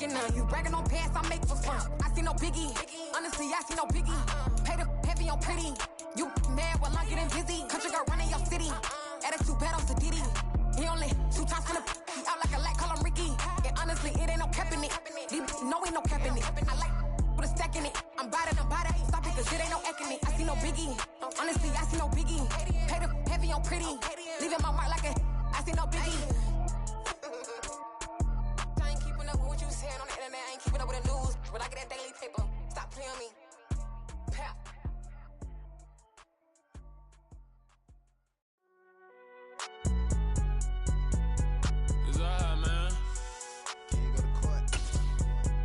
get none. You bragging on past, I make for fun. I see no biggie. Honestly, I see no biggie. Pay the heavy on pretty. You mad while I'm getting busy. Country girl running your city. Attitude bad on Diddy. He only 2 times from the out like a light, call him Ricky. And honestly, it ain't no cap in it. No, ain't no cap in it. I like with a stack in it. I'm bad at Stop it, cause it ain't no acting it. I see no biggie. Honestly, I see no biggie. Pay the heavy on pretty. Leaving my mark like a. I see no biggie. I ain't keeping up with what you saying on the internet. I ain't keeping up with the news. But I get that daily paper. Stop playing me. Pap. It's alright, man. Can you go to court?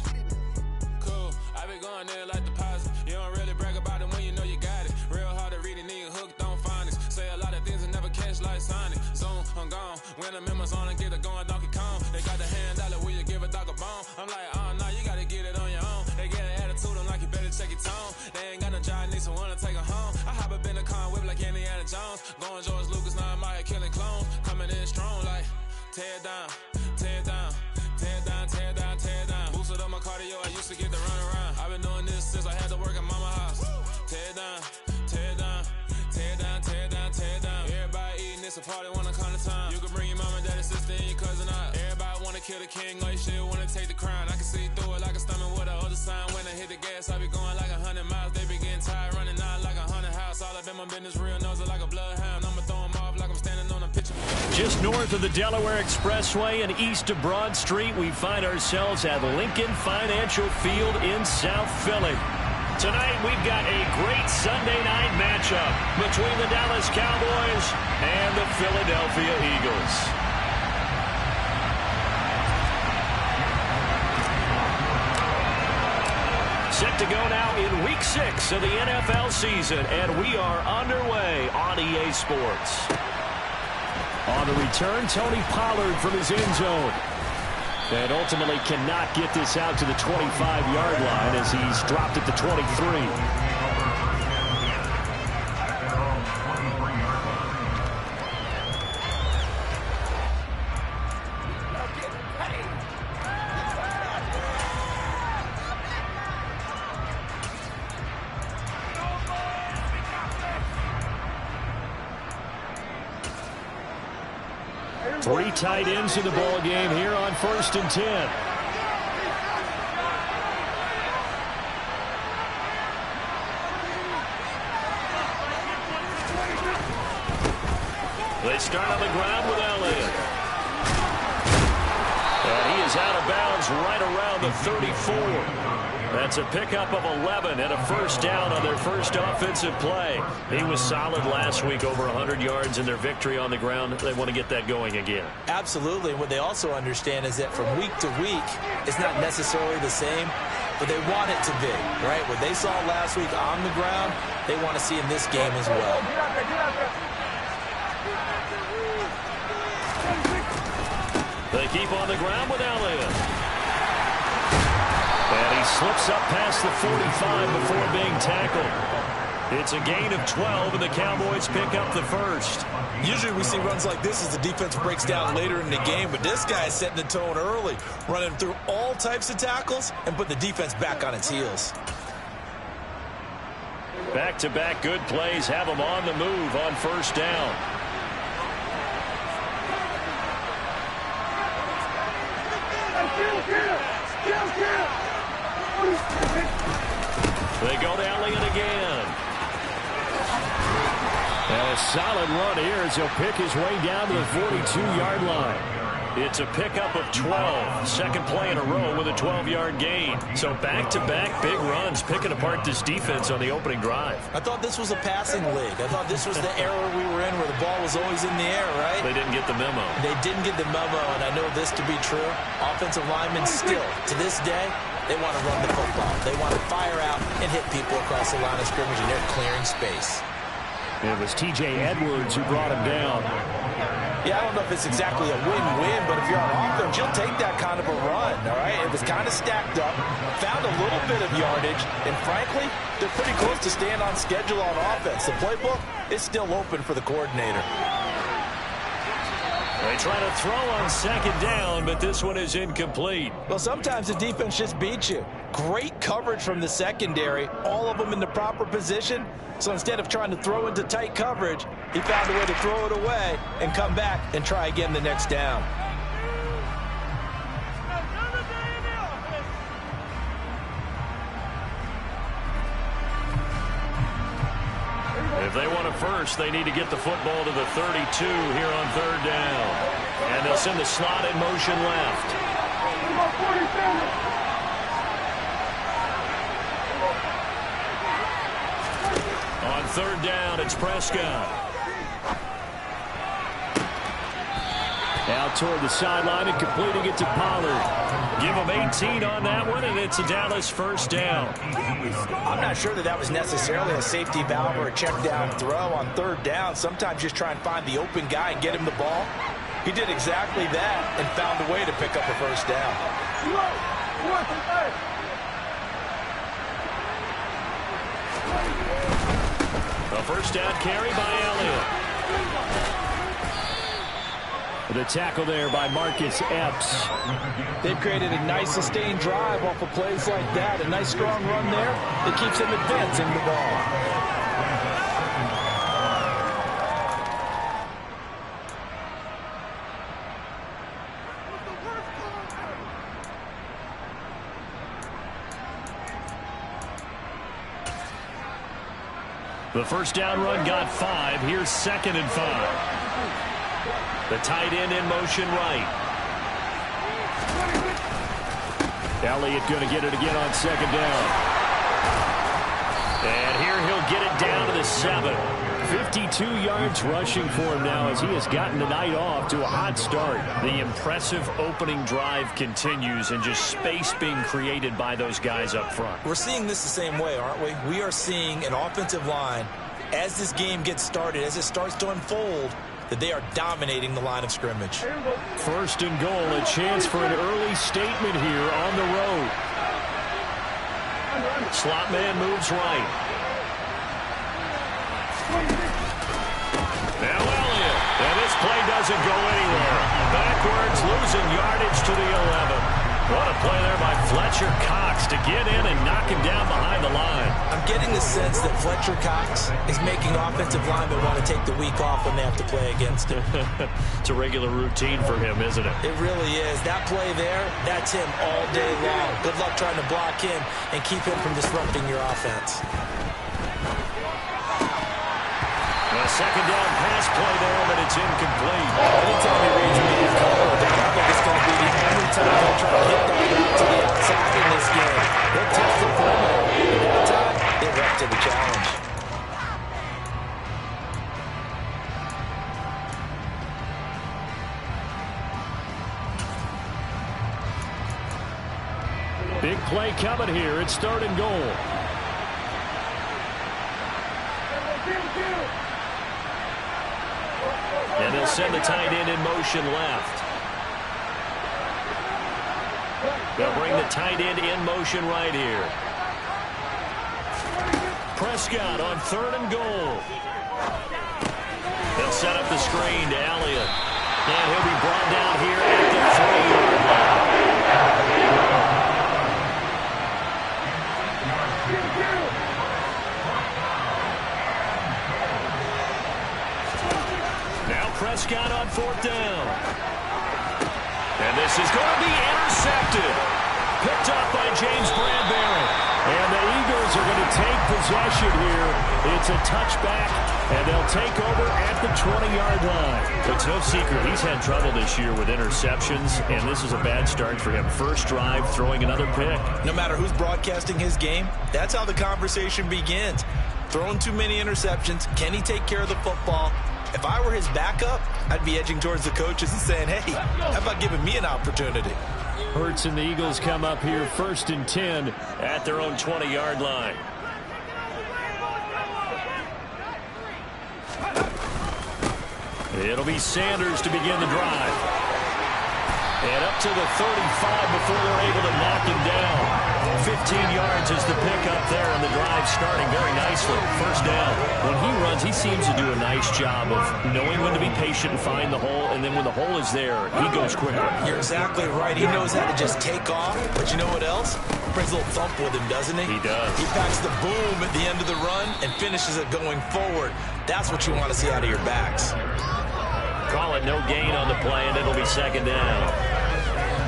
Get it in. Cool. I be going there like deposit. You don't really brag about it when you know you got it. Real hard to read a nigga hooked on phonics. Say a lot of things and never catch like Sonic. Zone, I'm gone. When the members on and get it going Donkey Kong. They got the $100, will you give a dog a bone? I'm like, oh no, you gotta get it on your own. They get an attitude, I'm like, you better check your tone. They ain't got no job, need someone to take her home. I hop up in the car and whip like Indiana Jones. Going George Lucas, now I'm out here killing clones. Coming in strong like, tear down, tear down, tear down, tear down, tear down. Boosted up my cardio, I used to get to run around. I've been doing this since I had to work at mama house. Tear down, tear down, tear down, tear down, tear down. Everybody eating, it's a party, wanna come to time. You can bring your mama, daddy, sister, and your cousin out. Everybody wanna kill the king, or you shit wanna take the crown. I can see through it like a stomach with a other sign. When I hit the gas, I be going like 100 miles. They be getting tired, running out like 100 house. All up in my business, real nose like a bloodhound. I'ma throw them off like I'm standing on a picture. Just north of the Delaware Expressway and east of Broad Street, we find ourselves at Lincoln Financial Field in South Philly. Tonight, we've got a great Sunday night matchup between the Dallas Cowboys and the Philadelphia Eagles. Set to go now in Week 6 of the NFL season, and we are underway on EA Sports. On the return, Tony Pollard from his end zone. And ultimately cannot get this out to the 25-yard line as he's dropped at the 23. 3 tight ends in the ball game here on 1st and 10. They start on the ground with Elliott. And he is out of bounds right around the 34. That's a pickup of 11 and a first down on their first offensive play. He was solid last week, over 100 yards in their victory on the ground. They want to get that going again. Absolutely. What they also understand is that from week to week, it's not necessarily the same, but they want it to be, right? What they saw last week on the ground, they want to see in this game as well. They keep on the ground with Elliott. And he slips up past the 45 before being tackled. It's a gain of 12, and the Cowboys pick up the first. Usually we see runs like this as the defense breaks down later in the game, but this guy is setting the tone early, running through all types of tackles and put the defense back on its heels. Back-to-back good plays have them on the move on first down. They go to Elliott again. And a solid run here as he'll pick his way down to the 42-yard line. It's a pickup of 12. Second play in a row with a 12-yard gain. So back-to-back big runs, picking apart this defense on the opening drive. I thought this was a passing league. I thought this was the era we were in where the ball was always in the air, right? They didn't get the memo. They didn't get the memo, and I know this to be true. Offensive linemen still, to this day, they want to run the football. They want to fire out and hit people across the line of scrimmage, and they're clearing space. It was T.J. Edwards who brought him down. Yeah, I don't know if it's exactly a win-win, but if you're on offense, you'll take that kind of a run, all right? It was kind of stacked up, found a little bit of yardage, and frankly, they're pretty close to staying on schedule on offense. The playbook is still open for the coordinator. They try to throw on second down, but this one is incomplete. Well, sometimes the defense just beats you. Great coverage from the secondary, all of them in the proper position. So instead of trying to throw into tight coverage, he found a way to throw it away and come back and try again the next down. If they want a first, they need to get the football to the 32 here on third down. And they'll send the slot in motion left. On third down, it's Prescott. Out toward the sideline and completing it to Pollard. Give him 18 on that one, and it's a Dallas first down. I'm not sure that was necessarily a safety valve or a check down throw on third down. Sometimes just try and find the open guy and get him the ball. He did exactly that and found a way to pick up a first down. A first down carry by Elliott. The tackle there by Marcus Epps. They've created a nice sustained drive off of plays like that. A nice strong run there that keeps them advancing the ball. The first down run got 5. Here's 2nd and 5. The tight end in motion right. Elliott going to get it again on 2nd down. And here he'll get it down to the 7. 52 yards rushing for him now as he has gotten the night off to a hot start. The impressive opening drive continues and just space being created by those guys up front. We're seeing this the same way, aren't we? We are seeing an offensive line as this game gets started, as it starts to unfold, that they are dominating the line of scrimmage. First and goal, a chance for an early statement here on the road. Slot man moves right. Now Elliott, and this play doesn't go anywhere. Backwards, losing yardage to the 11. What a play there by Fletcher Cox to get in and knock him down behind the line. I'm getting the sense that Fletcher Cox is making offensive linemen want to take the week off when they have to play against him. It's a regular routine for him, isn't it? It really is. That play there, that's him all day long. Good luck trying to block him and keep him from disrupting your offense. A second down pass play there, but it's incomplete. Anytime he reads me in color, they look like it's going to be the only time they'll try to hit that route to the outside in this game. They'll test the perimeter. But that time, they're up to the challenge. Big play coming here. It's 3rd and goal. And they'll send the tight end in motion left. They'll bring the tight end in motion right here. Prescott on 3rd and goal. They'll set up the screen to Elliott. And he'll be brought down here at the 3-yard line. Prescott on 4th down. And this is going to be intercepted. Picked up by James Bradbury. And the Eagles are going to take possession here. It's a touchback, and they'll take over at the 20-yard line. It's no secret he's had trouble this year with interceptions, and this is a bad start for him. First drive, throwing another pick. No matter who's broadcasting his game, that's how the conversation begins. Throwing too many interceptions. Can he take care of the football? If I were his backup, I'd be edging towards the coaches and saying, hey, how about giving me an opportunity? Hurts and the Eagles come up here 1st and 10 at their own 20-yard line. It'll be Sanders to begin the drive. And up to the 35 before they're able to knock him down. yards is the pickup there, and the drive starting very nicely. First down. When he runs, he seems to do a nice job of knowing when to be patient and find the hole, and then when the hole is there, he goes quicker. You're exactly right. He knows how to just take off, but you know what else? Brings a little thump with him, doesn't he? He does. He packs the boom at the end of the run and finishes it going forward. That's what you want to see out of your backs. Call it no gain on the play, and it'll be second down.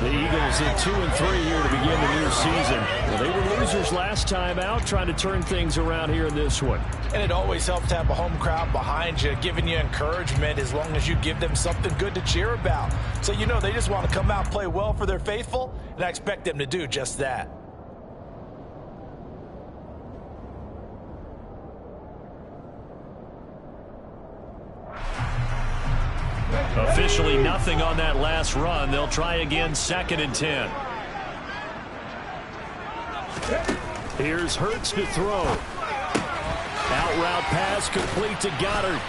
The Eagles at 2-3 here to begin the new season. Well, they were losers last time out, trying to turn things around here in this one. And it always helps to have a home crowd behind you, giving you encouragement as long as you give them something good to cheer about. So you know they just want to come out and play well for their faithful, and I expect them to do just that. Officially nothing on that last run. They'll try again, 2nd and 10. Here's Hurts to throw. Out route pass complete to Goddard.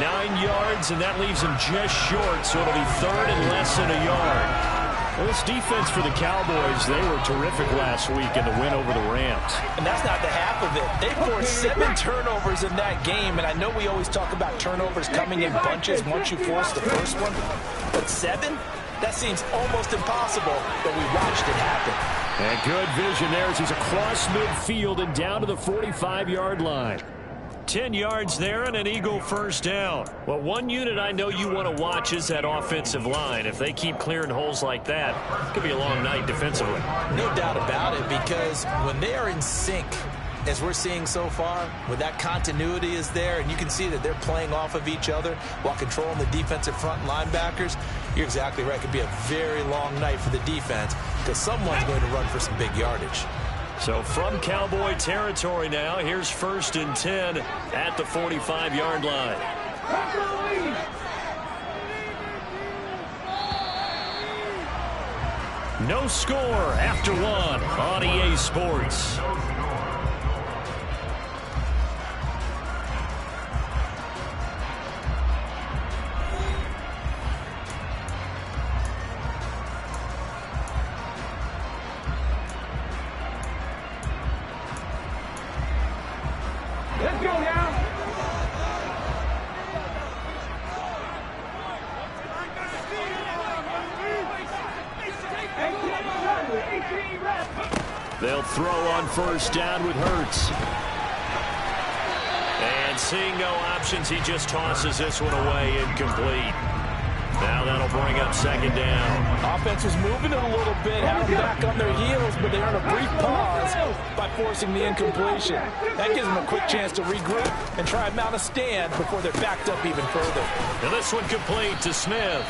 9 yards, and that leaves him just short, so it'll be 3rd and less than a yard. Well, this defense for the Cowboys, they were terrific last week in the win over the Rams. And that's not the half of it. They forced 7 turnovers in that game, and I know we always talk about turnovers coming in bunches once you force the first one, but 7? That seems almost impossible, but we watched it happen. And good vision there as he's across midfield and down to the 45-yard line. 10 yards there and an Eagle first down. Well, one unit I know you want to watch is that offensive line. If they keep clearing holes like that, it could be a long night defensively. No doubt about it, because when they are in sync, as we're seeing so far, when that continuity is there and you can see that they're playing off of each other while controlling the defensive front linebackers, you're exactly right. It could be a very long night for the defense because someone's going to run for some big yardage. So from Cowboy territory now, here's 1st and 10 at the 45-yard line. No score after 1 on EA Sports. Let's go now. They'll throw on first down with Hurts. And seeing no options, he just tosses this one away, incomplete. Now that'll bring up 2nd down. Offense was moving it a little bit, having them back on their heels, but they're in a brief pause by forcing the incompletion. That gives them a quick chance to regroup and try and mount a stand before they're backed up even further. And this one complete to Smith.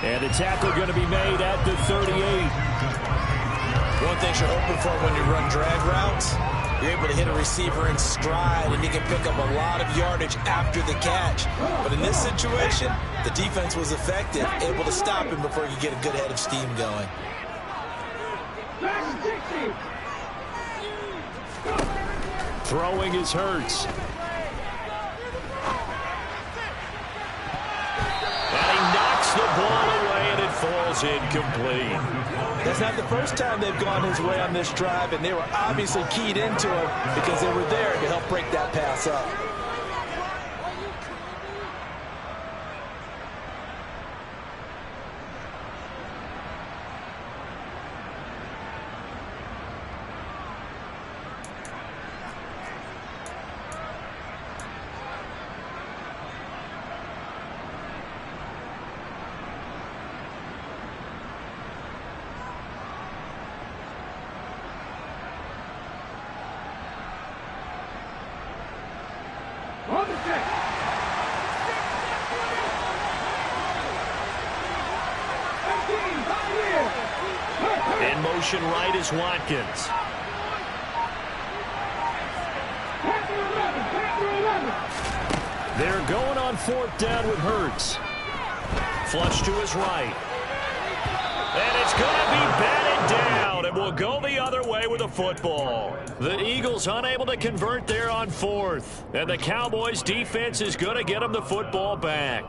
And the tackle going to be made at the 38. One thing you're hoping for when you run drag routes, you're able to hit a receiver in stride and you can pick up a lot of yardage after the catch. But in this situation, the defense was effective, able to stop him before you get a good head of steam going. Throwing is Hurts. And he knocks the ball away and it falls incomplete. That's not the first time they've gone his way on this drive, and they were obviously keyed into it because they were there to help break that pass up. In motion right is Watkins. They're going on 4th down with Hurts. Flush to his right. And it's going to be batted down, and will go the other way with the football. The Eagles unable to convert there on 4th. And the Cowboys defense is going to get them the football back.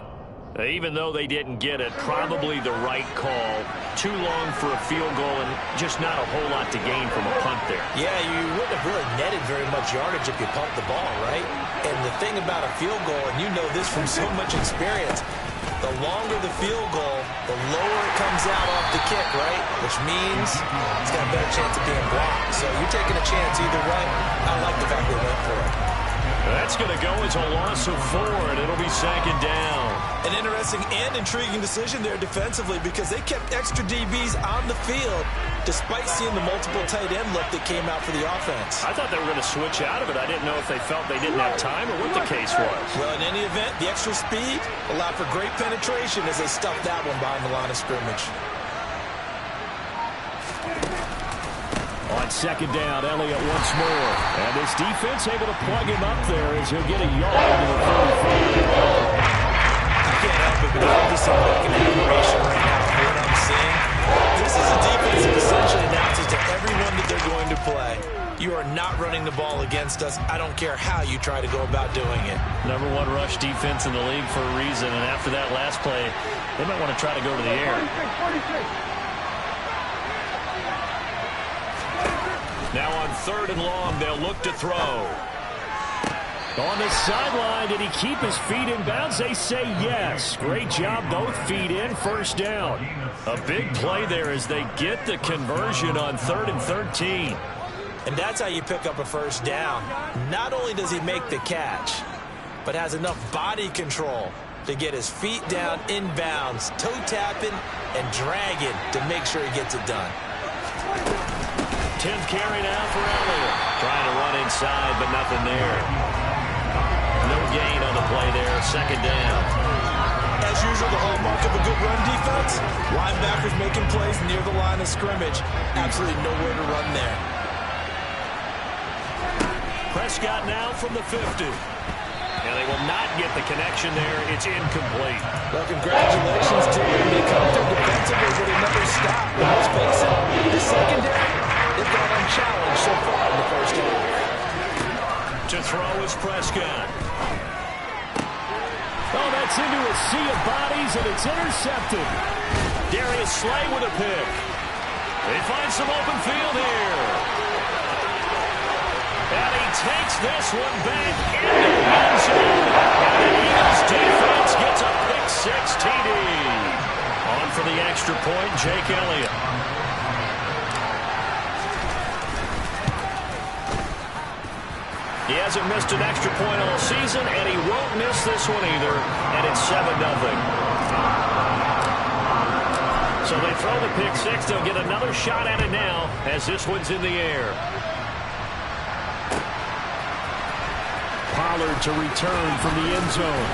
Even though they didn't get it, probably the right call. Too long for a field goal and just not a whole lot to gain from a punt there. Yeah, you wouldn't have really netted very much yardage if you pumped the ball, right? And the thing about a field goal, and you know this from so much experience, the longer the field goal, the lower it comes out off the kick, right? Which means it's got a better chance of being blocked. So you're taking a chance either way. I like the fact they went for it. That's going to go as a loss of 4, and it'll be 2nd down. An interesting and intriguing decision there defensively because they kept extra DBs on the field despite seeing the multiple tight end look that came out for the offense. I thought they were going to switch out of it. I didn't know if they felt they didn't have time or what the case was. Well, in any event, the extra speed allowed for great penetration as they stuffed that one behind the line of scrimmage. On 2nd down, Elliott once more. And this defense able to plug him up there as he'll get a yard to the 35. I can't help it, but I'm just looking at admiration right now for what I'm seeing. This is a defense that essentially announces to everyone that they're going to play, you are not running the ball against us. I don't care how you try to go about doing it. Number 1 rush defense in the league for a reason. And after that last play, they might want to try to go to the air. Now on 3rd and long, they'll look to throw. On the sideline, did he keep his feet in bounds? They say yes. Great job, both feet in, 1st down. A big play there as they get the conversion on 3rd and 13. And that's how you pick up a 1st down. Not only does he make the catch, but has enough body control to get his feet down in bounds, toe tapping and dragging to make sure he gets it done. 10th carry now for Elliott. Trying to run inside, but nothing there. No gain on the play there. 2nd down. As usual, the hallmark of a good run defense, linebackers making plays near the line of scrimmage. Absolutely nowhere to run there. Prescott now from the 50. And they will not get the connection there. It's incomplete. Well, congratulations to him. They come through defensively, but he never stopped. But let's face it, the secondary, they've gone unchallenged so far in the 1st half. To throw is Prescott. Oh, that's into a sea of bodies, and it's intercepted. Darius Slay with a pick. They find some open field here. And he takes this one back into the end zone. And the Eagles defense gets a pick-6 TD. On for the extra point, Jake Elliott. He hasn't missed an extra point all season, and he won't miss this one either, and it's 7-0. So they throw the pick-6. They'll get another shot at it now as this one's in the air. Pollard to return from the end zone.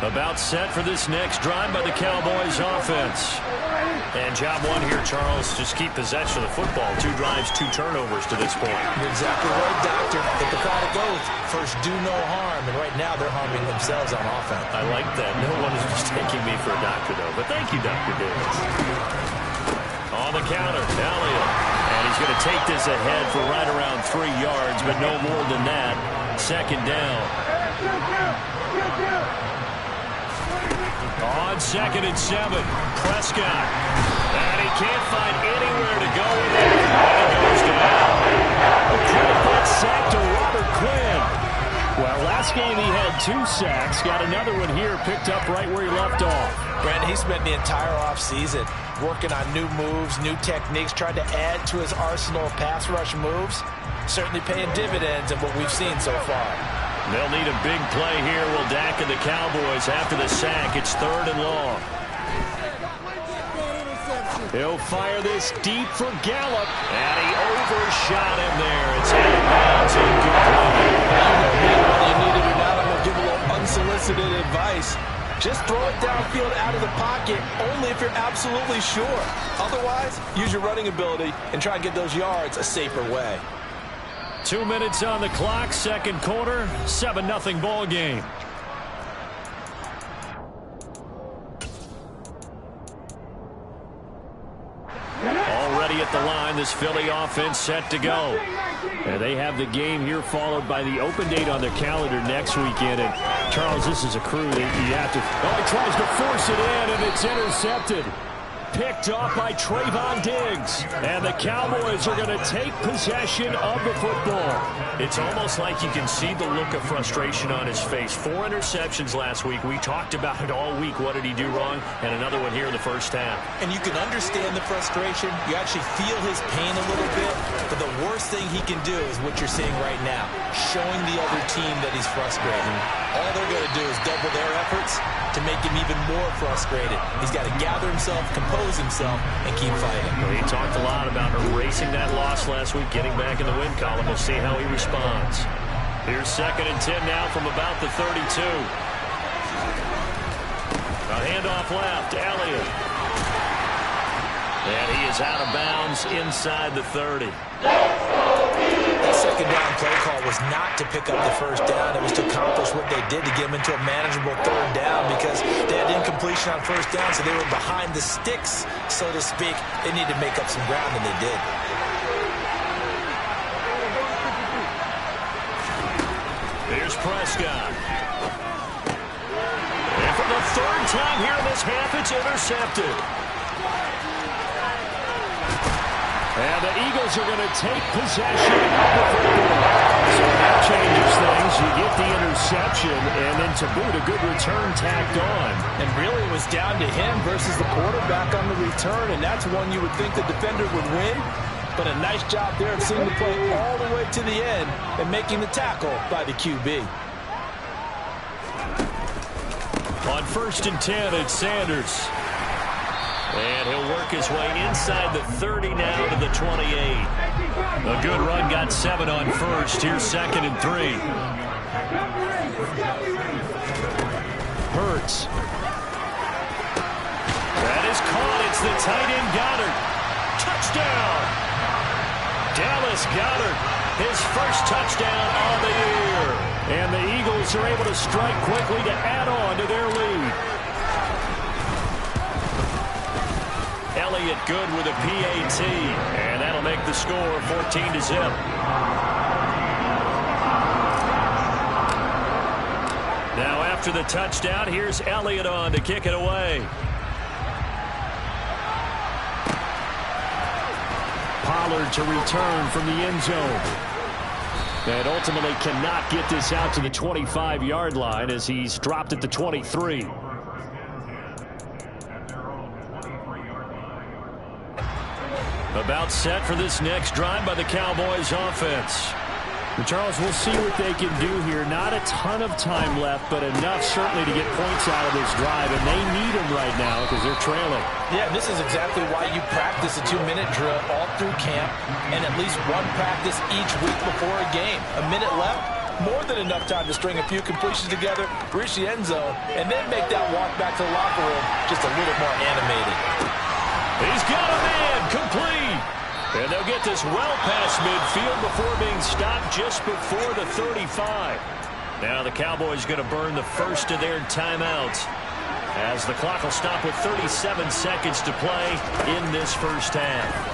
About set for this next drive by the Cowboys offense. And job 1 here, Charles, just keep possession of the football. 2 drives, 2 turnovers to this point. You're exactly right, Doctor. Hit the call to go. First, do no harm. And right now, they're harming themselves on offense. I like that. No one is mistaking me for a doctor, though. But thank you, Dr. Davis. On the counter, Elliott. And he's going to take this ahead for right around 3 yards, but no more than that. 2nd down. On 2nd and 7, Prescott. And he can't find anywhere to go with it. And he goes down. A critical sack to Robert Quinn. Well, last game he had 2 sacks. Got another one here, picked up right where he left off. Brandon, he spent the entire offseason working on new moves, new techniques, trying to add to his arsenal of pass rush moves. Certainly paying dividends in what we've seen so far. They'll need a big play here. Will Dak and the Cowboys after the sack. It's 3rd and long. He'll fire this deep for Gallup. And he overshot him there. It's out of bounds. Whether you need it or not, I'm going to give a little unsolicited advice. Just throw it downfield out of the pocket only if you're absolutely sure. Otherwise, use your running ability and try and get those yards a safer way. 2 minutes on the clock, second quarter, 7-0 ball game. Already at the line, this Philly offense set to go. And they have the game here followed by the open date on their calendar next weekend. And Charles, this is a crew that you have to... Oh, he tries to force it in, and it's intercepted. Picked off by Trayvon Diggs. And the Cowboys are going to take possession of the football. It's almost like you can see the look of frustration on his face. 4 interceptions last week. We talked about it all week. What did he do wrong? And another one here in the first half. And you can understand the frustration. You actually feel his pain a little bit. But the worst thing he can do is what you're seeing right now, showing the other team that he's frustrated. All they're going to do is double their efforts to make him even more frustrated. He's got to gather himself, compose himself, and keep fighting. Well, he talked a lot about erasing that loss last week, getting back in the win column. We'll see how he responds. Here's 2nd and 10 now from about the 32. A handoff left, Elliott. And he is out of bounds inside the 30. That second down play call was not to pick up the first down. It was to accomplish what they did to get them into a manageable 3rd down because they had incompletion on first down, so they were behind the sticks, so to speak. They needed to make up some ground, and they did. Here's Prescott. And for the 3rd time here in this half, it's intercepted. And the Eagles are going to take possession of the football. So that changes things. You get the interception, and then to boot, a good return tacked on. And really it was down to him versus the quarterback on the return, and that's one you would think the defender would win. But a nice job there of seeing the play all the way to the end and making the tackle by the QB. On 1st and 10, it's Sanders. And he'll work his way inside the 30 now to the 28. A good run, got 7 on first. Here's 2nd and 3. Hurts. That is caught. It's the tight end Goddard. Touchdown! Dallas Goddard, his first touchdown on the year. And the Eagles are able to strike quickly to add on to their lead. Elliott good with a PAT, and that'll make the score 14-0. Now after the touchdown, here's Elliott on to kick it away. Pollard to return from the end zone. And ultimately cannot get this out to the 25-yard line as he's dropped at the 23. About set for this next drive by the Cowboys offense. And Charles, we'll see what they can do here. Not a ton of time left, but enough certainly to get points out of this drive, and they need them right now because they're trailing. Yeah, this is exactly why you practice a 2-minute drill all through camp and at least one practice each week before a game. A minute left, more than enough time to string a few completions together, reach the end zone, and then make that walk back to the locker room just a little more animated. He's got a man, complete. And they'll get this well past midfield before being stopped just before the 35. Now the Cowboys going to burn the first of their timeouts as the clock will stop with 37 seconds to play in this first half.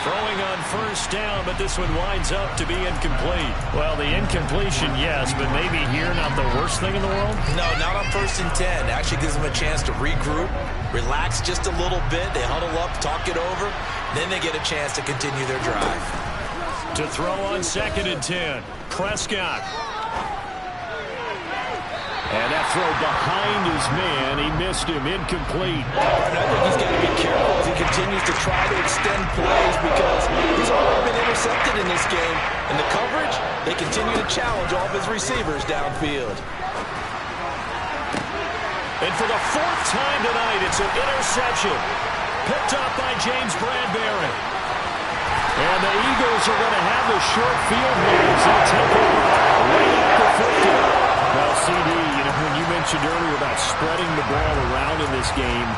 Throwing on first down, but this one winds up to be incomplete. Well, the incompletion, yes, but maybe here not the worst thing in the world? No, not on 1st and 10. It actually gives them a chance to regroup, relax just a little bit. They huddle up, talk it over. Then they get a chance to continue their drive. To throw on 2nd and 10, Prescott. And that throw behind his man, he missed him, incomplete. And I think he's got to be careful as he continues to try to extend plays because he's already been intercepted in this game. And the coverage, they continue to challenge all of his receivers downfield. And for the 4th time tonight, it's an interception. Picked up by James Bradbury. And the Eagles are going to have the short field here as they take it right at the 50. Well, CD, when you mentioned mentioned earlier about spreading the ball around in this game.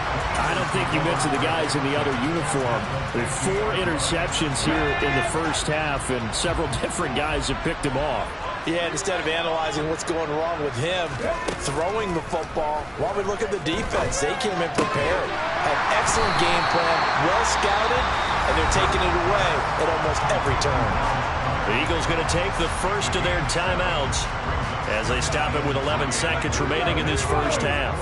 I don't think you mentioned the guys in the other uniform. There are 4 interceptions here in the first half, and several different guys have picked them off. Yeah, instead of analyzing what's going wrong with him throwing the football, while we look at the defense, they came in prepared. Had excellent game plan, well scouted, and they're taking it away at almost every turn. The Eagles going to take the first of their timeouts as they stop it with 11 seconds remaining in this first half.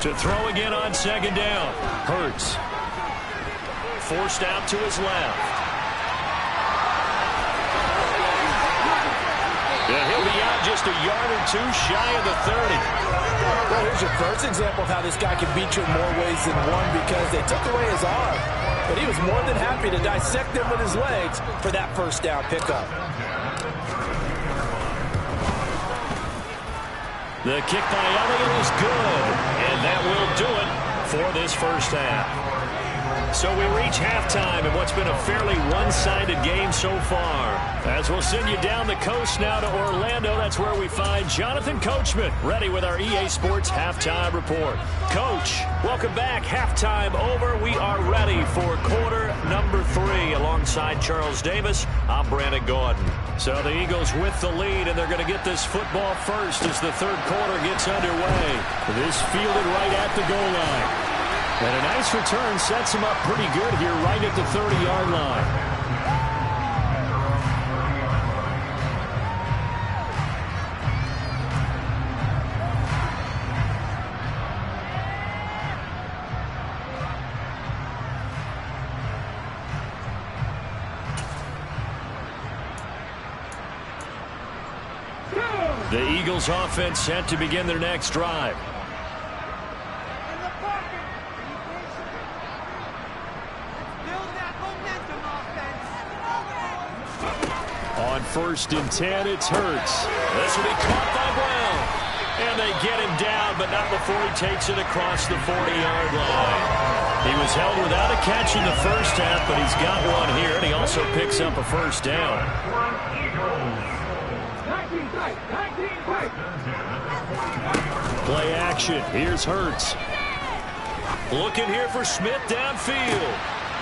To throw again on second down. Hurts. Forced out to his left. Yeah, he'll be out just a yard or 2 shy of the 30. Well, here's your first example of how this guy can beat you in more ways than one, because they took away his arm. But he was more than happy to dissect them with his legs for that first down pickup. The kick by Elliott is good, and that will do it for this first half. So we reach halftime in what's been a fairly one-sided game so far. As we'll send you down the coast now to Orlando, that's where we find Jonathan Coachman, ready with our EA Sports Halftime Report. Coach, welcome back. Halftime over. We are ready for quarter number 3. Alongside Charles Davis, I'm Brandon Gordon. So the Eagles with the lead, and they're going to get this football first as the third quarter gets underway. This fielded right at the goal line. And a nice return sets him up pretty good here right at the 30-yard line. The Eagles offense set to begin their next drive. On 1st and 10, it's Hurts. This will be caught by Brown. And they get him down, but not before he takes it across the 40-yard line. He was held without a catch in the first half, but he's got one here, and he also picks up a first down. Play action. Here's Hurts. Looking here for Smith downfield.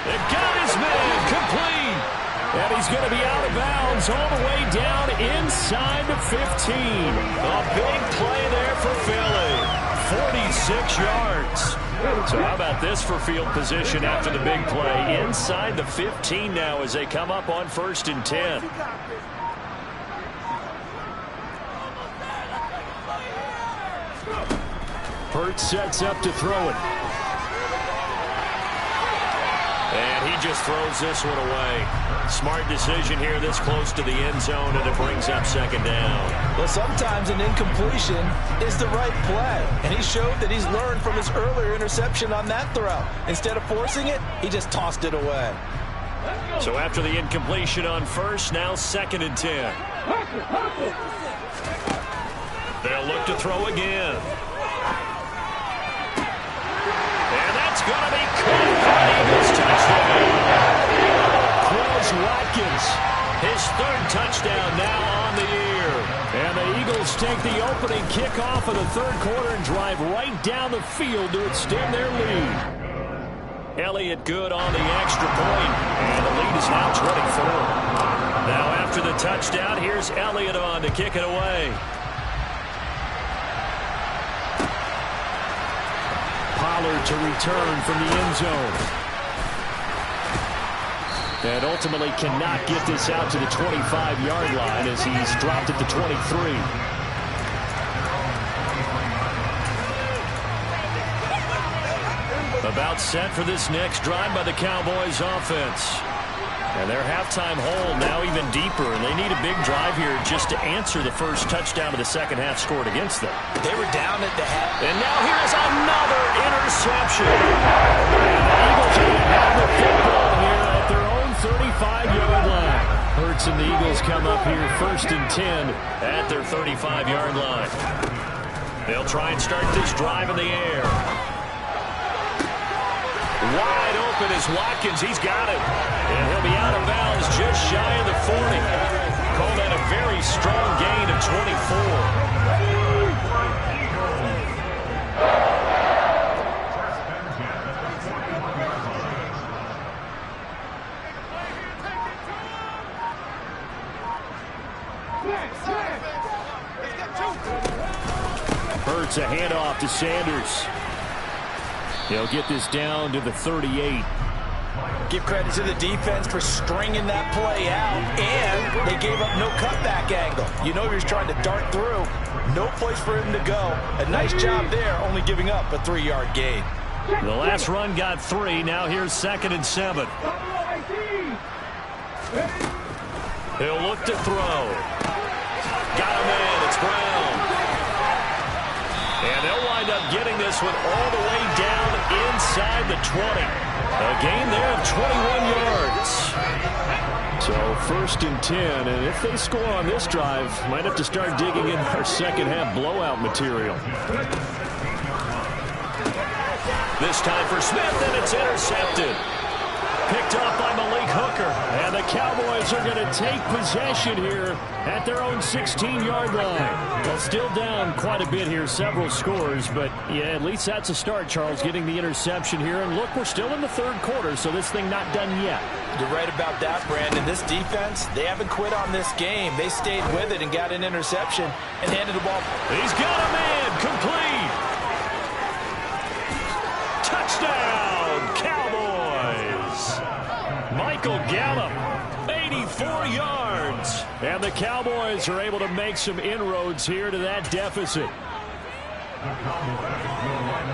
They've got his man complete. And he's going to be out of bounds all the way down inside the 15. A big play there for Philly. 46 yards. So how about this for field position after the big play? Inside the 15 now as they come up on 1st and 10. Hurts sets up to throw it. And he just throws this one away. Smart decision here this close to the end zone, and it brings up second down. Well, sometimes an incompletion is the right play, and he showed that he's learned from his earlier interception on that throw. Instead of forcing it, he just tossed it away. So after the incompletion on 1st, now 2nd and 10. They'll look to throw again. And that's going to be caught for an Eagles touchdown. Quez Watkins, his 3rd touchdown now on the year. And the Eagles take the opening kickoff of the 3rd quarter and drive right down the field to extend their lead. Elliott good on the extra point, and the lead is now 24. Now after the touchdown, here's Elliott on to kick it away. Pollard to return from the end zone. And ultimately cannot get this out to the 25-yard line as he's dropped at the 23. About set for this next drive by the Cowboys offense. And their halftime hole now even deeper, and they need a big drive here just to answer the first touchdown of the second half scored against them. They were down at the half. And now here's another interception. And the Eagles are going to have the football here at their own 35-yard line. Hurts and the Eagles come up here 1st and 10 at their 35-yard line. They'll try and start this drive in the air. open is Watkins. He's got it. And he'll be out of bounds just shy of the 40. Call that a very strong gain of 24. Hurts a handoff to Sanders. He'll get this down to the 38. Give credit to the defense for stringing that play out, and they gave up no cutback angle. You know he was trying to dart through. No place for him to go. A nice job there, only giving up a 3-yard gain. The last run got 3. Now here's 2nd and 7. He'll look to throw. Got him in. It's Brown. And they'll wind up getting this one all the way down inside the 20. A gain there of 21 yards. So 1st and 10, and if they score on this drive, might have to start digging in our second-half blowout material. This time for Smith, and it's intercepted. Picked off by Malik Hooker, and the Cowboys are going to take possession here at their own 16-yard line. Well, still down quite a bit here, several scores, but yeah, at least that's a start, Charles, getting the interception here. And look, we're still in the 3rd quarter, so this thing not done yet. You're right about that, Brandon. This defense, they haven't quit on this game. They stayed with it and got an interception and handed the ball. He's got a man, complete. Touchdown, Cowboys. Michael Gallup, 84 yards. And the Cowboys are able to make some inroads here to that deficit.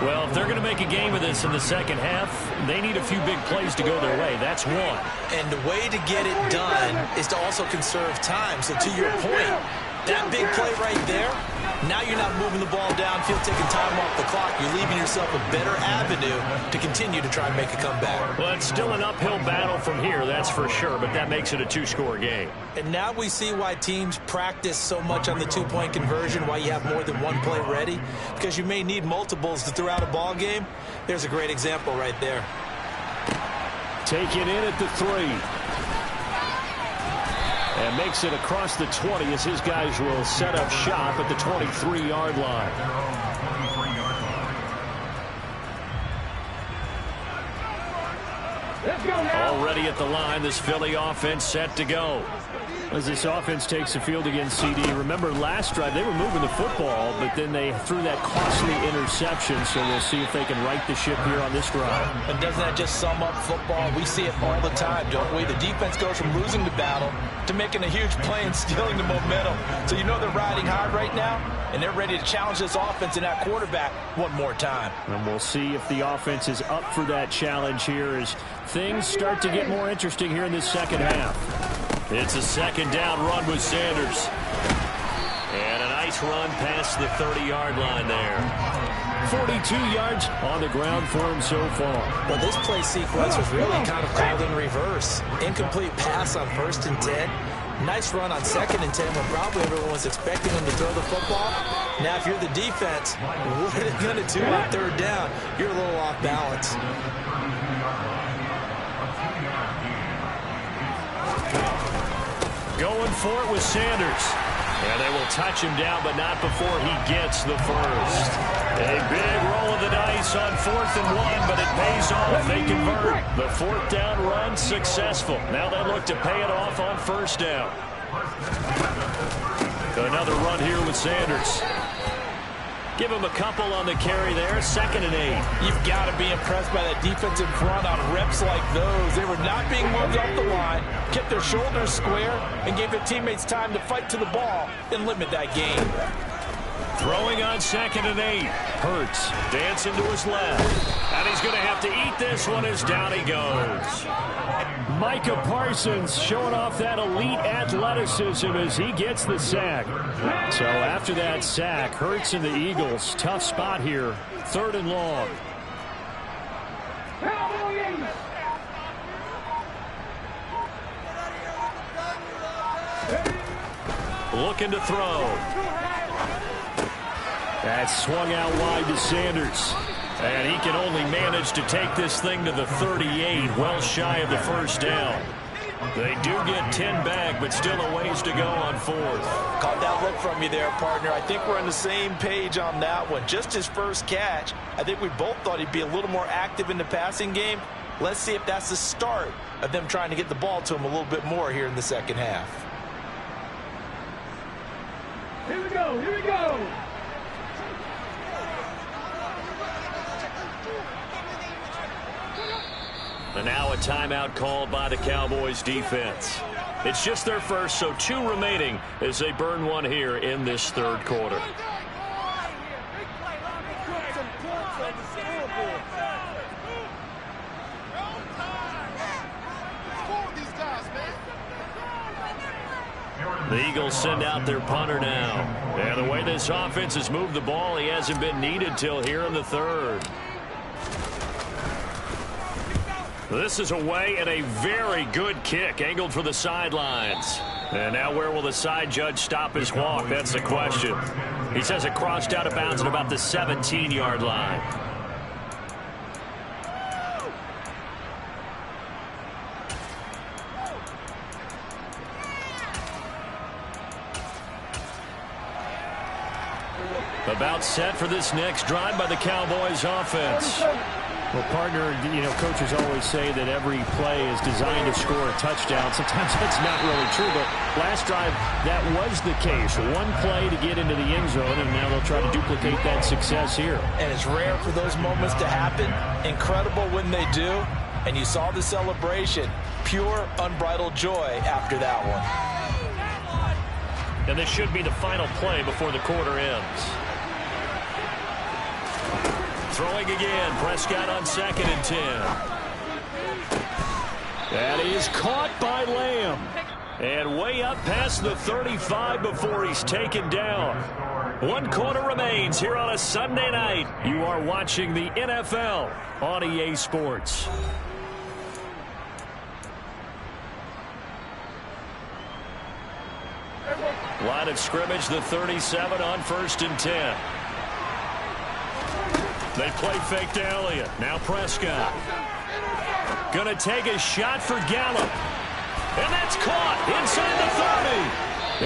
Well, if they're going to make a game of this in the second half, they need a few big plays to go their way. That's one. And the way to get it done is to also conserve time. So to your point, that big play right there, now you're not moving the ball downfield, taking time off the clock. You're leaving yourself a better avenue to continue to try and make a comeback. Well, it's still an uphill battle from here, that's for sure, but that makes it a 2-score game. And now we see why teams practice so much on the 2-point conversion, why you have more than one play ready, because you may need multiples to throw out a ball game. There's a great example right there. Taken in at the 3. And makes it across the 20 as his guys will set up shop at the 23-yard line. Already at the line, this Philly offense set to go. As this offense takes the field against CD, remember last drive they were moving the football, but then they threw that costly interception, so we'll see if they can right the ship here on this drive. And doesn't that just sum up football? We see it all the time, don't we? The defense goes from losing the battle to making a huge play and stealing the momentum. So you know they're riding hard right now, and they're ready to challenge this offense and that quarterback one more time. And we'll see if the offense is up for that challenge here as things start to get more interesting here in this second half. It's a 2nd down run with Sanders. And a nice run past the 30-yard line there. 42 yards on the ground for him so far. Well, this play sequence was really kind of called in reverse. Incomplete pass on 1st and 10. Nice run on 2nd and 10 when probably everyone was expecting him to throw the football. Now, if you're the defense, what are they going to do on 3rd down? You're a little off balance. Going for it with Sanders. And they will touch him down, but not before he gets the first. A big roll of the dice on 4th and 1, but it pays off. They convert. The 4th down run successful. Now they look to pay it off on 1st down. Another run here with Sanders. Give him a couple on the carry there. 2nd and 8. You've got to be impressed by that defensive front on reps like those. They were not being moved off the line, kept their shoulders square, and gave their teammates time to fight to the ball and limit that gain. Throwing on 2nd and 8. Hurts dancing to his left. And he's going to have to eat this one as down he goes. Micah Parsons showing off that elite athleticism as he gets the sack. So after that sack, Hurts and the Eagles, tough spot here. 3rd and long. Looking to throw. That swung out wide to Sanders. And he can only manage to take this thing to the 38, well shy of the first down. They do get 10 back, but still a ways to go on fourth. Caught that look from you there, partner. I think we're on the same page on that one. Just his first catch. I think we both thought he'd be a little more active in the passing game. Let's see if that's the start of them trying to get the ball to him a little bit more here in the second half. Here we go, here we go. And now a timeout called by the Cowboys defense. It's just their first, so 2 remaining as they burn one here in this third quarter. The Eagles send out their punter now. And the way this offense has moved the ball, he hasn't been needed till here in the third. This is away and a very good kick angled for the sidelines. And now where will the side judge stop his walk? That's the question. He says it crossed out of bounds at about the 17-yard line. About set for this next drive by the Cowboys offense. Well, partner, coaches always say that every play is designed to score a touchdown. Sometimes that's not really true, but last drive, that was the case. One play to get into the end zone, and now they'll try to duplicate that success here. And it's rare for those moments to happen. Incredible when they do. And you saw the celebration. Pure, unbridled joy after that one. And this should be the final play before the quarter ends. Throwing again, Prescott on 2nd and 10. That is caught by Lamb. And way up past the 35 before he's taken down. 1 quarter remains here on a Sunday night. You are watching the NFL on EA Sports. Line of scrimmage, the 37 on 1st and 10. They play fake to Elliott. Now Prescott. Going to take a shot for Gallup. And that's caught inside the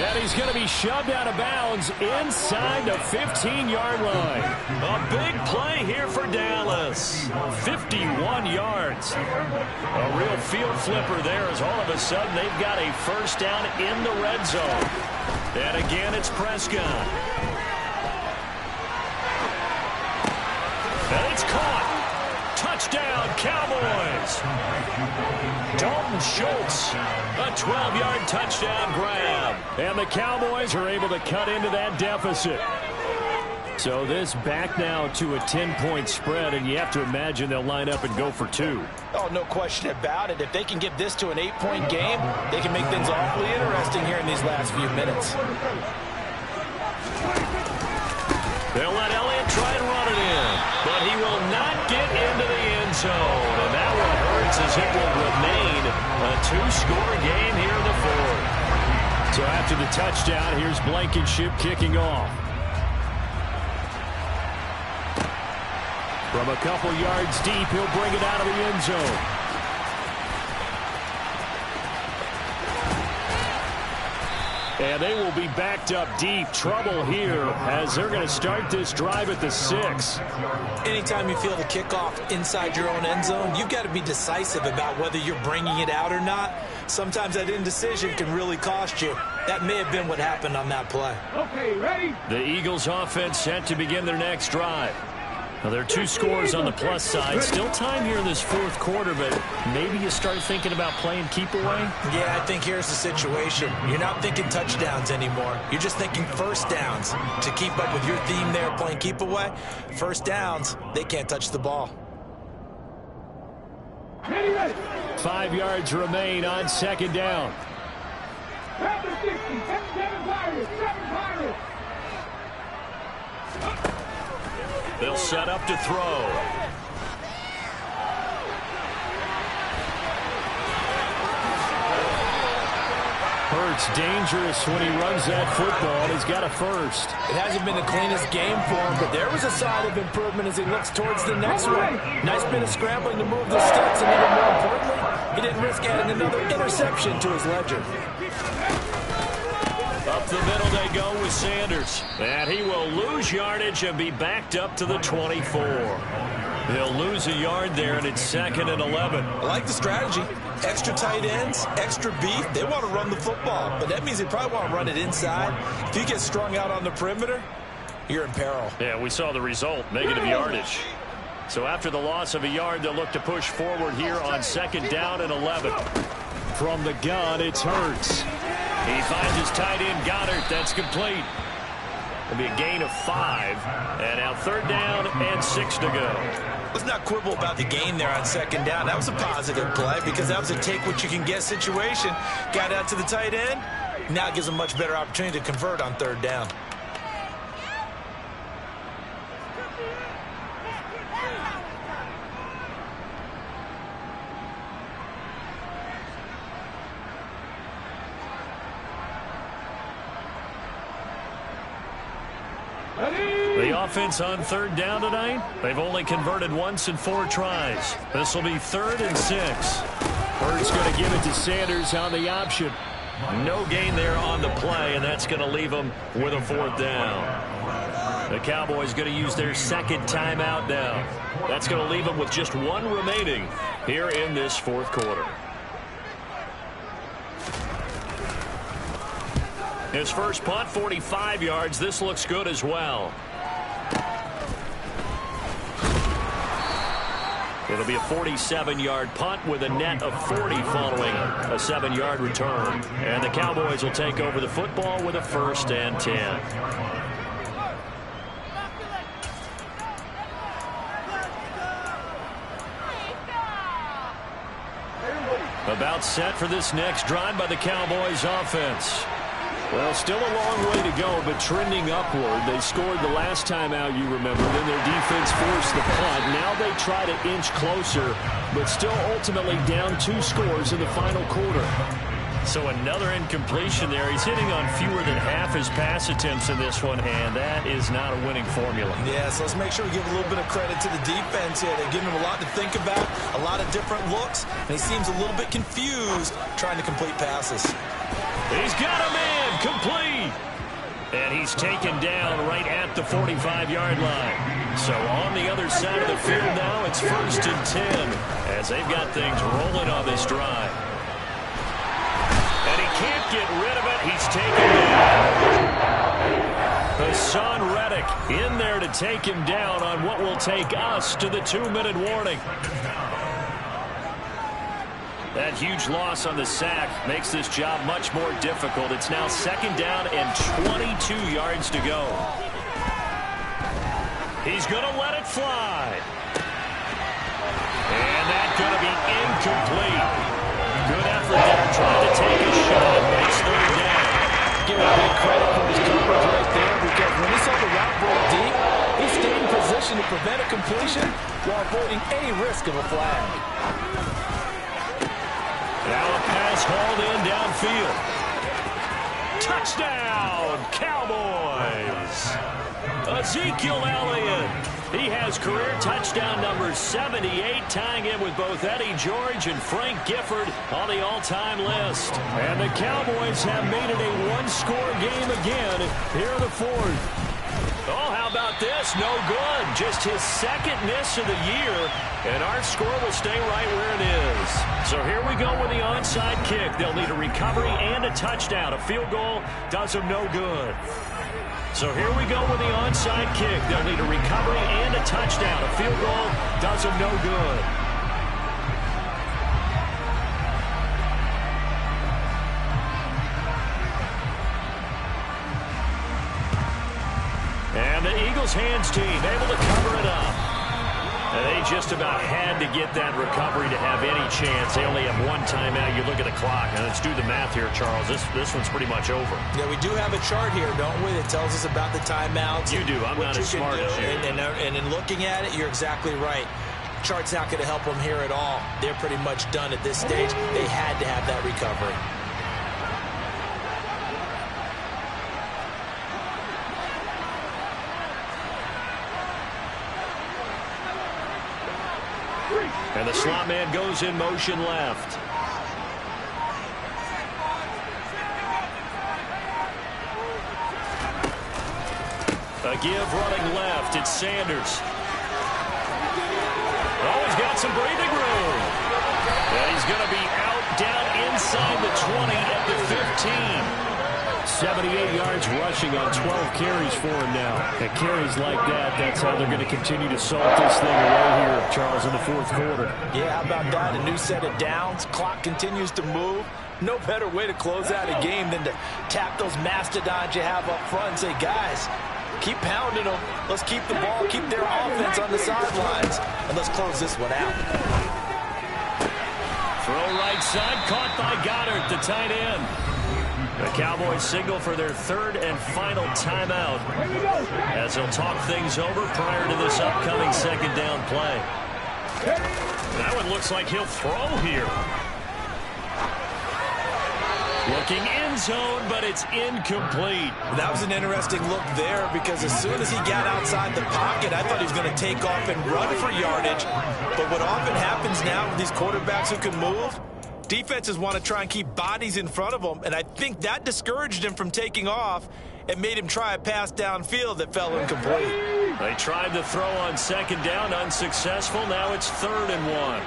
30. And he's going to be shoved out of bounds inside the 15-yard line. A big play here for Dallas. 51 yards. A real field flipper there as all of a sudden they've got a first down in the red zone. And again, it's Prescott. And it's caught. Touchdown, Cowboys. Dalton Schultz, a 12-yard touchdown grab. And the Cowboys are able to cut into that deficit. So this back now to a 10-point spread, and you have to imagine they'll line up and go for 2. Oh, no question about it. If they can get this to an 8-point game, they can make things awfully interesting here in these last few minutes. They'll let Elliott try and run it in, but he will not get into the end zone. And that one hurts as it will remain a 2-score game here in the fourth. So after the touchdown, here's Blankenship kicking off. From a couple yards deep, he'll bring it out of the end zone. And they will be backed up deep. Trouble here as they're going to start this drive at the 6. Anytime you feel the kickoff inside your own end zone, you've got to be decisive about whether you're bringing it out or not. Sometimes that indecision can really cost you. That may have been what happened on that play. Okay, ready? The Eagles offense set to begin their next drive. Now, there are 2 scores on the plus side. Still time here in this fourth quarter, but maybe you start thinking about playing keep away? Yeah, I think here's the situation. You're not thinking touchdowns anymore. You're just thinking first downs. To keep up with your theme there, playing keep away, first downs, they can't touch the ball. 5 yards remain on 2nd down. They'll set up to throw. It's dangerous when he runs that football. He's got a first. It hasn't been the cleanest game for him, but there was a sign of improvement as he looks towards the next one. Nice bit of scrambling to move the sticks, and even more importantly, he didn't risk adding another interception to his ledger. Up the middle they go with Sanders. And he will lose yardage and be backed up to the 24. He'll lose a yard there, and it's 2nd and 11. I like the strategy. Extra tight ends, extra beef. They want to run the football, but that means they probably want to run it inside. If you get strung out on the perimeter, you're in peril. Yeah, we saw the result, negative yardage. So after the loss of a yard, they'll look to push forward here on 2nd down and 11. From the gun, it's Hurts. He finds his tight end, Goddard. That's complete. It'll be a gain of 5. And now 3rd down and 6 to go. Let's not quibble about the gain there on 2nd down. That was a positive play because that was a take-what-you-can-get situation. Got out to the tight end. Now it gives a much better opportunity to convert on 3rd down. The offense on 3rd down tonight, they've only converted once in 4 tries. This will be 3rd and 6. Hurts going to give it to Sanders on the option. No gain there on the play, and that's going to leave them with a 4th down. The Cowboys going to use their 2nd timeout now. That's going to leave them with just 1 remaining here in this 4th quarter. His first punt, 45 yards. This looks good as well. It'll be a 47-yard punt with a net of 40 following a 7-yard return. And the Cowboys will take over the football with a 1st and 10. About set for this next drive by the Cowboys offense. Well, still a long way to go, but trending upward. They scored the last time out, you remember. Then their defense forced the punt. Now they try to inch closer, but still ultimately down 2 scores in the final quarter. So another incompletion there. He's hitting on fewer than half his pass attempts in this one, and that is not a winning formula. Yeah, so let's make sure we give a little bit of credit to the defense here. They're giving him a lot to think about, a lot of different looks, and he seems a little bit confused trying to complete passes. He's got a man complete. And he's taken down right at the 45-yard line. So on the other side of the field now, it's 1st and 10 as they've got things rolling on this drive. And he can't get rid of it. He's taken down. Hassan Reddick in there to take him down on what will take us to the 2-minute warning. That huge loss on the sack makes this job much more difficult. It's now 2nd down and 22 yards to go. He's going to let it fly. And that's going to be incomplete. Good effort there trying to take a shot, but it's 3rd down. Give him big credit for his coverage right there because when he saw the route break deep, he stayed in position to prevent a completion while avoiding any risk of a flag. Now a pass hauled in downfield. Touchdown, Cowboys. Ezekiel Elliott. He has career touchdown number 78, tying him with both Eddie George and Frank Gifford on the all-time list. And the Cowboys have made it a 1-score game again here in the 4th. Oh, how about this? No good. Just his 2nd miss of the year, and our score will stay right where it is. So here we go with the onside kick. They'll need a recovery and a touchdown. A field goal does them no good. So here we go with the onside kick. They'll need a recovery and a touchdown. A field goal does them no good. And the Eagles hands team able to cover it up. And they just about had to get that recovery to have any chance. They only have 1 timeout. You look at the clock, and let's do the math here, Charles. This one's pretty much over. Yeah, we do have a chart here, don't we, that tells us about the timeouts. You do. I'm not as smart as you. And in looking at it, you're exactly right. Chart's not going to help them here at all. They're pretty much done at this stage. They had to have that recovery. And the slot man goes in motion left. A give running left. It's Sanders. Oh, he's got some breathing room. And he's going to be out down inside the 20 at the 15. 78 yards rushing on 12 carries for him now. And carries like that, that's how they're going to continue to salt this thing away here, Charles, in the fourth quarter. Yeah, how about that? A new set of downs. Clock continues to move. No better way to close out a game than to tap those mastodons you have up front and say, guys, keep pounding them. Let's keep the ball, keep their offense on the sidelines, and let's close this one out. Throw right side, caught by Goddard, the tight end. The Cowboys signal for their third and final timeout as they'll talk things over prior to this upcoming second down play. That one looks like he'll throw here. Looking end zone, but it's incomplete. That was an interesting look there because as soon as he got outside the pocket, I thought he was going to take off and run for yardage. But what often happens now with these quarterbacks who can move, defenses want to try and keep bodies in front of them, and I think that discouraged him from taking off and made him try a pass downfield that fell incomplete. They tried to throw on second down, unsuccessful. Now it's 3rd and 1.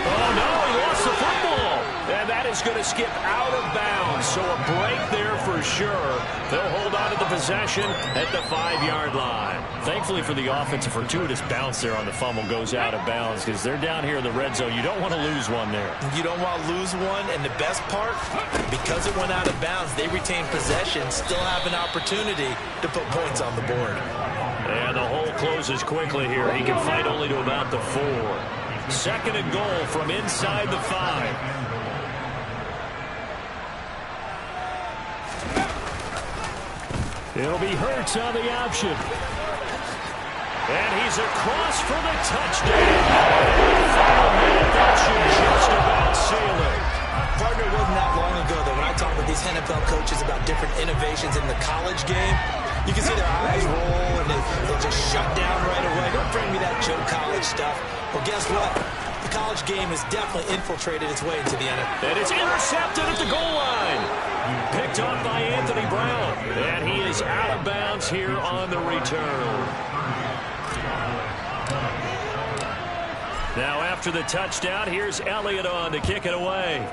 Oh, no, he lost the football. And that is going to skip out of bounds. So a break there for sure. They'll hold on to the possession at the 5-yard line. Thankfully for the offense, a fortuitous bounce there on the fumble goes out of bounds because they're down here in the red zone. You don't want to lose one there. You don't want to lose one, and the best part, because it went out of bounds, they retain possession, still have an opportunity to put points on the board. And the hole closes quickly here. He can fight only to about the 4. 2nd and goal from inside the 5. It'll be Hurts on the option. And he's across for the touchdown. Final minute, that should just about seal it. Partner, it wasn't that long ago that when I talk with these NFL coaches about different innovations in the college game, you can see their eyes roll and they just shut down right away. Don't bring me that Joe College stuff. Well, guess what? The college game has definitely infiltrated its way into the NFL. And it's intercepted at the goal line. Picked off by Anthony Brown. And he is out of bounds here on the return. Now after the touchdown, here's Elliott on to kick it away.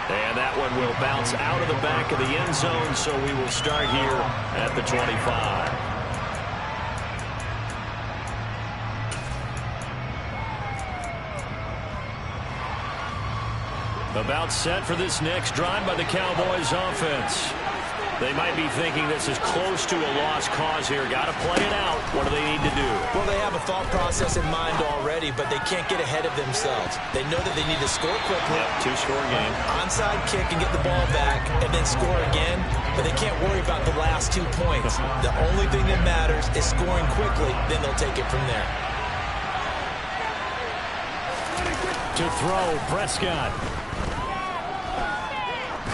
And that one will bounce out of the back of the end zone, so we will start here at the 25. About set for this next drive by the Cowboys offense. They might be thinking this is close to a lost cause here. Got to play it out. What do they need to do? Well, they have a thought process in mind already, but they can't get ahead of themselves. They know that they need to score quickly. Yep, 2-score game. Onside kick and get the ball back and then score again, but they can't worry about the last 2 points. The only thing that matters is scoring quickly, then they'll take it from there. To throw, Prescott.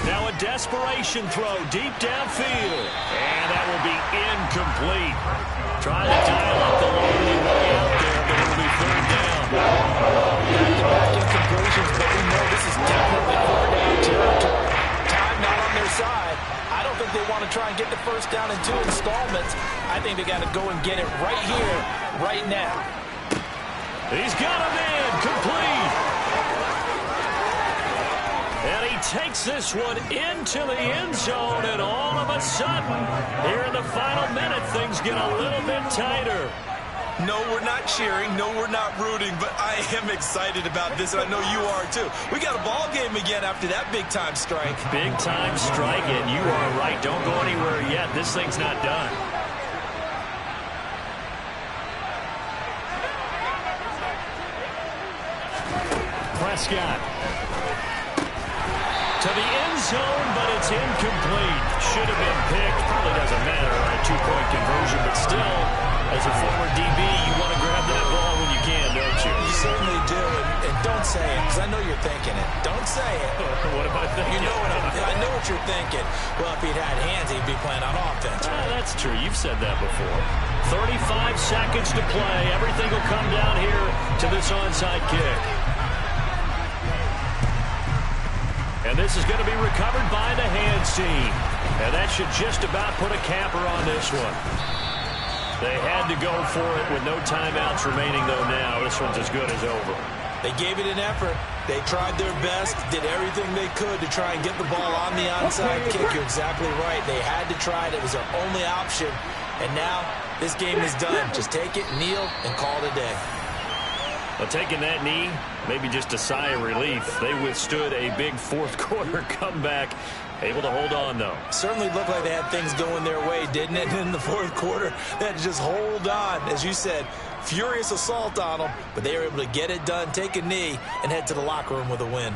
Now a desperation throw deep downfield. And that will be incomplete. Try to dial up the lonely way out there, but it'll be 3rd down. Back-to-back incompletions, but we know this is definitely 4th down territory. Time not on their side. I don't think they want to try and get the 1st down in 2 installments. I think they got to go and get it right here, right now. He's got him in, complete. And he takes this one into the end zone, and all of a sudden, here in the final minute, things get a little bit tighter. No, we're not cheering. No, we're not rooting, but I am excited about this, and I know you are too. We got a ball game again after that big-time strike. Big-time strike, and you are right. Don't go anywhere yet. This thing's not done. Prescott. To the end zone, but it's incomplete. Should have been picked. Probably doesn't matter on a 2-point conversion, but still, as a former DB, you want to grab that ball when you can, don't you? You certainly do, and don't say it, because I know you're thinking it. Don't say it. What am I thinking? You know I know what you're thinking. Well, if he'd had hands, he'd be playing on offense. That's true. You've said that before. 35 seconds to play. Everything will come down here to this onside kick. And this is going to be recovered by the hands team. And that should just about put a capper on this one. They had to go for it with no timeouts remaining, though, now. This one's as good as over. They gave it an effort. They tried their best, did everything they could to try and get the ball on the onside kick. You're exactly right. They had to try it. It was their only option. And now this game is done. Just take it, kneel, and call it a day. Well, taking that knee, maybe just a sigh of relief. They withstood a big fourth-quarter comeback. Able to hold on, though. Certainly looked like they had things going their way, didn't it? In the fourth quarter, they had to just hold on. As you said, furious assault on them, but they were able to get it done, take a knee, and head to the locker room with a win.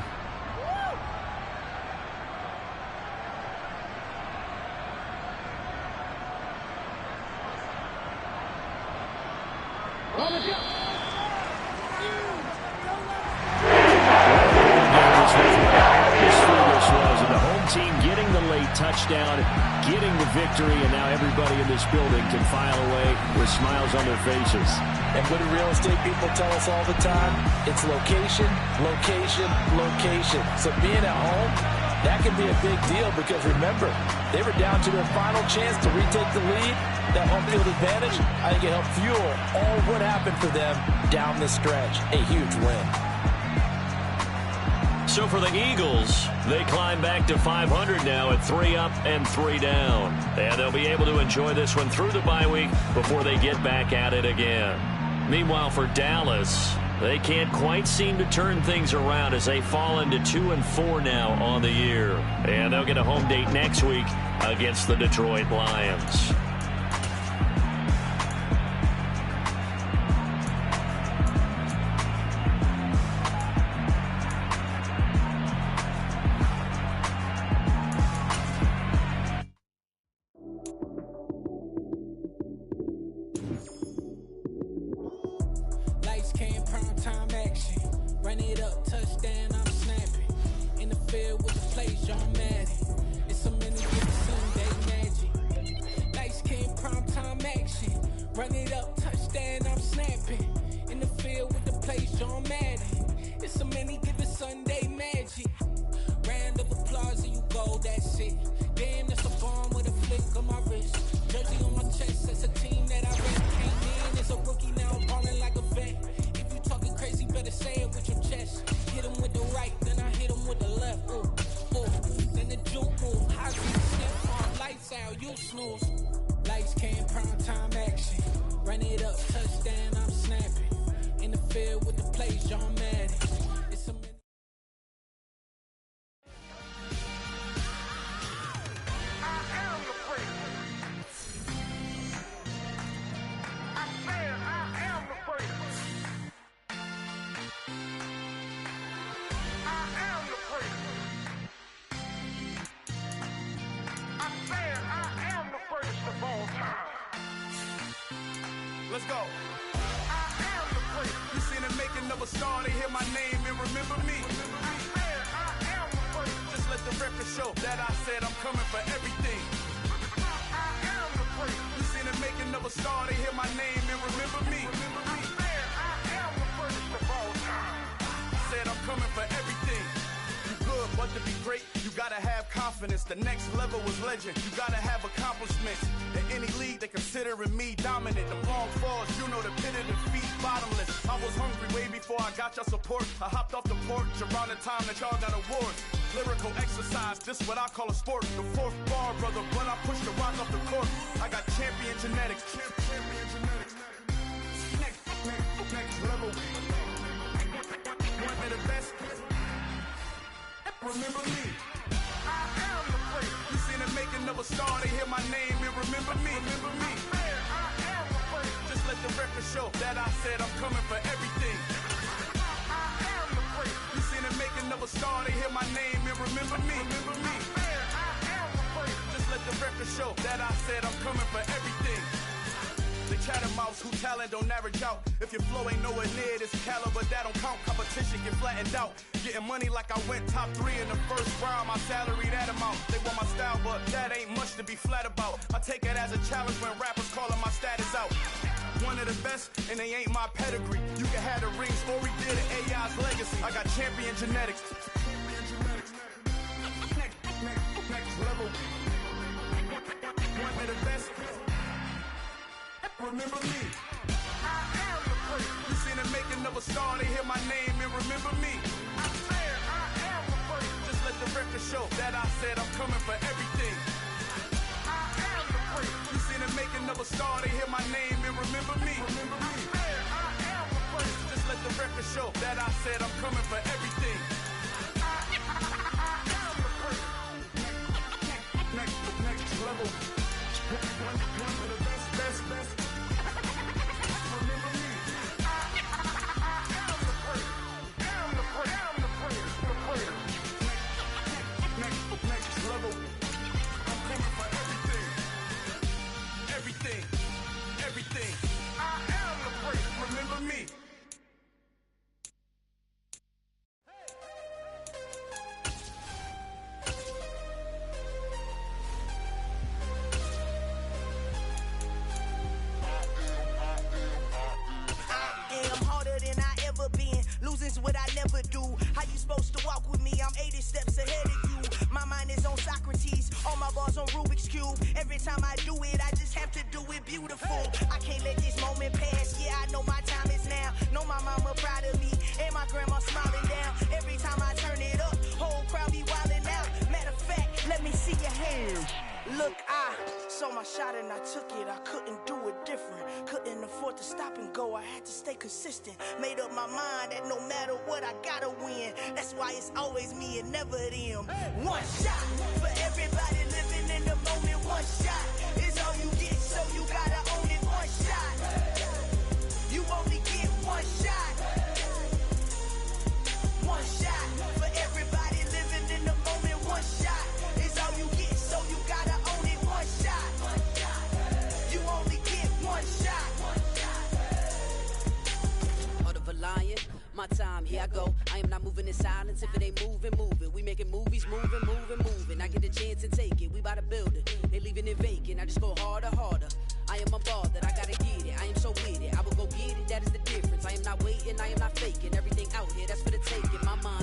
Touchdown, getting the victory, and now everybody in this building can file away with smiles on their faces. And what do real estate people tell us all the time? It's location, location, location. So being at home, that can be a big deal because remember, they were down to their final chance to retake the lead. That home field advantage, I think it helped fuel all what happened for them down the stretch. A huge win. So for the Eagles, they climb back to 500 now at 3 up and 3 down. And they'll be able to enjoy this one through the bye week before they get back at it again. Meanwhile, for Dallas, they can't quite seem to turn things around as they fall into 2-4 now on the year. And they'll get a home date next week against the Detroit Lions. Let's go. I am the place. You seen the making of a star, they hear my name and remember me. I am the place. Just let the record show that I said I'm coming for everything. I am the place. You seen the making of a star, they hear my name and remember me. I am the first of all time. Said I'm coming for everything. You good, but to be great, you gotta have confidence. The next level was legend. You gotta have accomplishments. In any league, they considering me dominant. The long falls, you know the pit of defeat, bottomless. I was hungry way before I got your support. I hopped off the porch around the time that y'all got awards. Lyrical exercise, this what I call a sport. The fourth bar, brother, when I push the rock off the court. I got champion genetics. Champion genetics. Next level. One of the best. Remember me. I am the place. You seen the making of a star, they hear my name and remember me. Remember me. I am the place. Just let the record show that I said I'm coming for everything. I am the place. You seen the making of a star, they hear my name and remember me. Remember me. I am the place. Just let the record show that I said I'm coming for everything. The chattermouths who talent don't average out. If your flow ain't nowhere near this caliber, that don't count. Competition get flattened out. Getting money like I went top 3 in the first round. My salary that amount. They want my style, but that ain't much to be flat about. I take it as a challenge when rappers calling my status out. One of the best, and they ain't my pedigree. You can have the rings, or we did it, AI's legacy. I got champion genetics. Next level. One of the best. Remember me. I am the place. You seen the making of a star, they hear my name and remember me. I said I am the place. Just let the record show that I said I'm coming for everything. I am the place. You seen the making of a star, they hear my name and remember me. I said I am the place. Just let the record show that I said I'm coming for everything. I am the place. Next level. One of the best. Remember me. I am the place. Am the place. Next level. I'm coming for everything. I am the place. Remember me. Losing's what I never do. How you supposed to walk with me? I'm 80 steps ahead of you. My mind is on Socrates, all my bars on Rubik's Cube. Every time I do it, I just have to do it beautiful. I can't let this moment pass. Yeah, I know my time is now. Know my mama proud of me, and my grandma smiling down. Every time I turn it up, whole crowd be wildin' out. Matter of fact, let me see your hands. Look, I saw my shot and I took it. I couldn't do it different. Couldn't afford to stop and go. I had to stay consistent. Made up my mind that no matter what, I gotta win. That's why it's always me and never them. One shot for everybody living in the moment. One shot is all you get, so you gotta own it. One shot. You only get one shot. One shot for everybody living in the moment. One shot is all you get, so you gotta own it. One shot. You only get one shot. Heart of a lion, my time, here I go. I am not moving in silence. If it ain't moving, move it. We making movies, moving. I get a chance and take it. We bout to build it. They leaving it vacant. I just go harder. I am a ball that I gotta get it. I am so with it. I will go get it. That is the difference. I am not waiting. I am not faking. Everything out here, that's for the taking. My mind